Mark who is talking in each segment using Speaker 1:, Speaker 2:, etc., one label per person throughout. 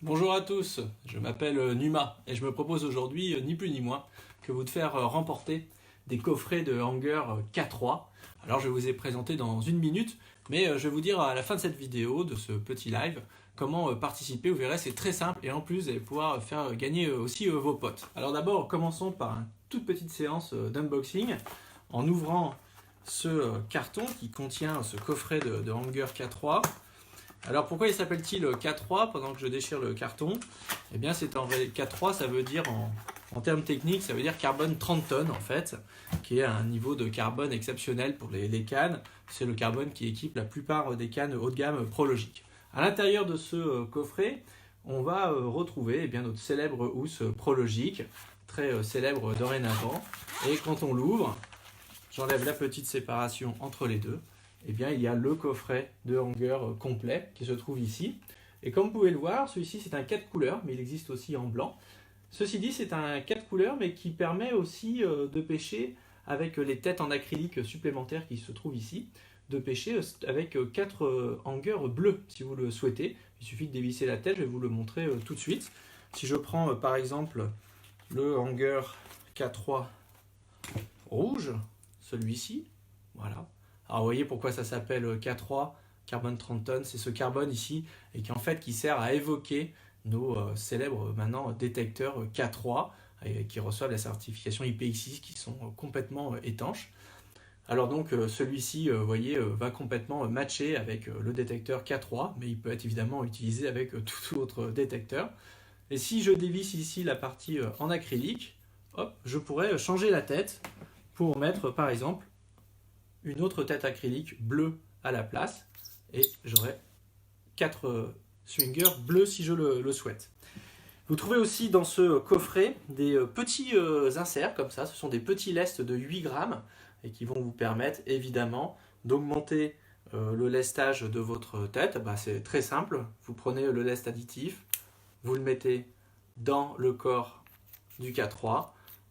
Speaker 1: Bonjour à tous, je m'appelle Numa et je me propose aujourd'hui ni plus ni moins que vous de faire remporter des coffrets de Hanger K3. Alors je vous ai présenté dans une minute, mais je vais vous dire à la fin de cette vidéo, de ce petit live, comment participer. Vous verrez, c'est très simple et en plus vous allez pouvoir faire gagner aussi vos potes. Alors d'abord, commençons par une toute petite séance d'unboxing en ouvrant ce carton qui contient ce coffret de Hanger K3. Alors pourquoi il s'appelle-t-il K3 pendant que je déchire le carton? Eh bien c'est en vrai K3, ça veut dire en termes techniques, ça veut dire carbone 30 tonnes en fait, qui est un niveau de carbone exceptionnel pour les cannes. C'est le carbone qui équipe la plupart des cannes haut de gamme Prologic. À l'intérieur de ce coffret, on va retrouver notre célèbre housse Prologic, très célèbre dorénavant. Et quand on l'ouvre, j'enlève la petite séparation entre les deux. Eh bien, il y a le coffret de Hanger complet qui se trouve ici. Et comme vous pouvez le voir, celui-ci c'est un 4 couleurs, mais il existe aussi en blanc. Ceci dit, c'est un 4 couleurs, mais qui permet aussi de pêcher avec les têtes en acrylique supplémentaires qui se trouvent ici, de pêcher avec 4 hangers bleus, si vous le souhaitez. Il suffit de dévisser la tête, je vais vous le montrer tout de suite. Si je prends par exemple le Hanger K3 rouge, celui-ci, voilà. Alors vous voyez pourquoi ça s'appelle K3, carbone 30 tonnes, c'est ce carbone ici, et qui sert à évoquer nos célèbres maintenant détecteurs K3, qui reçoivent la certification IPX6, qui sont complètement étanches. Alors donc celui-ci, vous voyez, va complètement matcher avec le détecteur K3, mais il peut être évidemment utilisé avec tout autre détecteur. Et si je dévisse ici la partie en acrylique, hop, je pourrais changer la tête pour mettre par exemple une autre tête acrylique bleue à la place et j'aurai 4 swingers bleus si je le souhaite. Vous trouvez aussi dans ce coffret des petits inserts comme ça, ce sont des petits lestes de 8 grammes et qui vont vous permettre évidemment d'augmenter le lestage de votre tête. C'est très simple, vous prenez le lest additif, vous le mettez dans le corps du K3,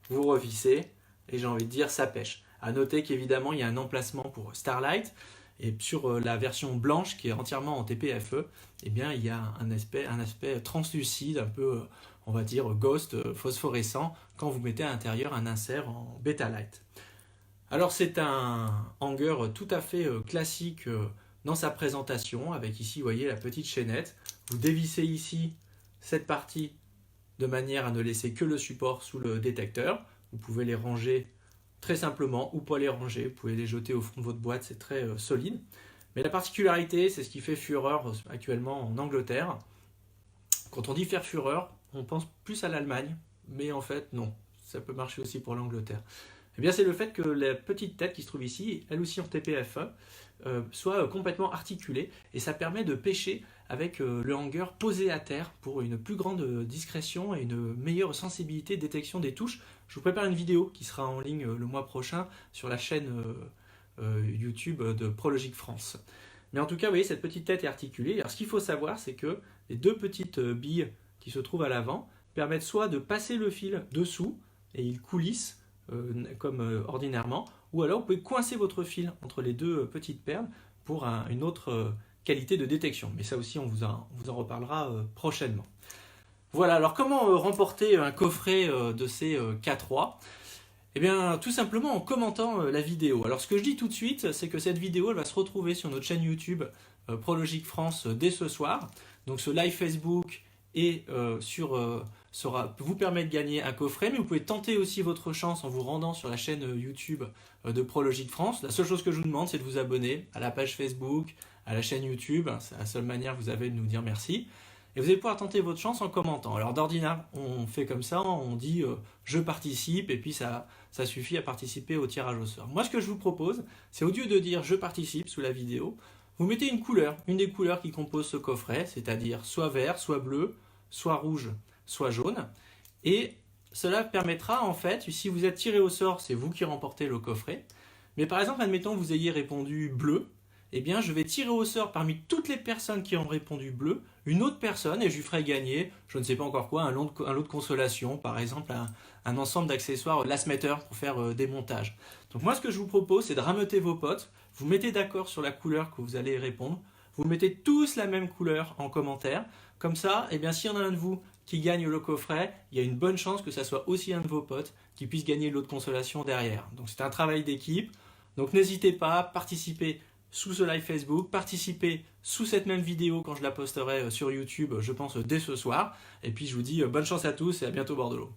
Speaker 1: vous revissez et j'ai envie de dire ça pêche. A noter qu'évidemment il y a un emplacement pour Starlight et sur la version blanche qui est entièrement en TPFE, eh bien il y a un aspect translucide, un peu on va dire ghost, phosphorescent quand vous mettez à l'intérieur un insert en Betalight. Alors c'est un hanger tout à fait classique dans sa présentation avec ici vous voyez la petite chaînette. Vous dévissez ici cette partie de manière à ne laisser que le support sous le détecteur. Vous pouvez les ranger très simplement ou pas les ranger, vous pouvez les jeter au fond de votre boîte, c'est très solide. Mais la particularité, c'est ce qui fait fureur actuellement en Angleterre. Quand on dit faire fureur, on pense plus à l'Allemagne, mais en fait non, ça peut marcher aussi pour l'Angleterre. Eh bien c'est le fait que la petite tête qui se trouve ici, elle aussi en TPFE, soit complètement articulée et ça permet de pêcher avec le hanger posé à terre pour une plus grande discrétion et une meilleure sensibilité de détection des touches. Je vous prépare une vidéo qui sera en ligne le mois prochain sur la chaîne YouTube de Prologic France. Mais en tout cas, vous voyez, cette petite tête est articulée. Alors ce qu'il faut savoir, c'est que les deux petites billes qui se trouvent à l'avant permettent soit de passer le fil dessous et il coulisse comme ordinairement, ou alors vous pouvez coincer votre fil entre les deux petites perles pour une autre qualité de détection. Mais ça aussi, on vous en reparlera prochainement. Voilà, alors comment remporter un coffret de ces K3 ? Eh bien, tout simplement en commentant la vidéo. Alors, ce que je dis tout de suite, c'est que cette vidéo, elle va se retrouver sur notre chaîne YouTube Prologic France dès ce soir. Donc, ce live Facebook et vous permet de gagner un coffret, mais vous pouvez tenter aussi votre chance en vous rendant sur la chaîne YouTube de Prologic France. La seule chose que je vous demande, c'est de vous abonner à la page Facebook, à la chaîne YouTube. C'est la seule manière que vous avez de nous dire merci. Et vous allez pouvoir tenter votre chance en commentant. Alors d'ordinaire, on fait comme ça, on dit je participe et puis ça suffit à participer au tirage au sort. Moi, ce que je vous propose, c'est au lieu de dire je participe sous la vidéo, vous mettez une couleur, une des couleurs qui composent ce coffret, c'est-à-dire soit vert, soit bleu, soit rouge, soit jaune. Et cela permettra en fait, si vous êtes tiré au sort, c'est vous qui remportez le coffret. Mais par exemple, admettons que vous ayez répondu bleu, eh bien je vais tirer au sort parmi toutes les personnes qui ont répondu bleu, une autre personne et je lui ferai gagner, je ne sais pas encore quoi, un lot de consolation, par exemple un ensemble d'accessoires last meter pour faire des montages. Donc moi ce que je vous propose c'est de rameuter vos potes, vous mettez d'accord sur la couleur que vous allez répondre, Vous mettez tous la même couleur en commentaire. Comme ça, eh bien, s'il y en a un de vous qui gagne le coffret, il y a une bonne chance que ça soit aussi un de vos potes qui puisse gagner l'autre consolation derrière. Donc c'est un travail d'équipe. Donc n'hésitez pas, participez sous ce live Facebook, participez sous cette même vidéo quand je la posterai sur YouTube, je pense dès ce soir. Et puis je vous dis bonne chance à tous et à bientôt au bord de l'eau.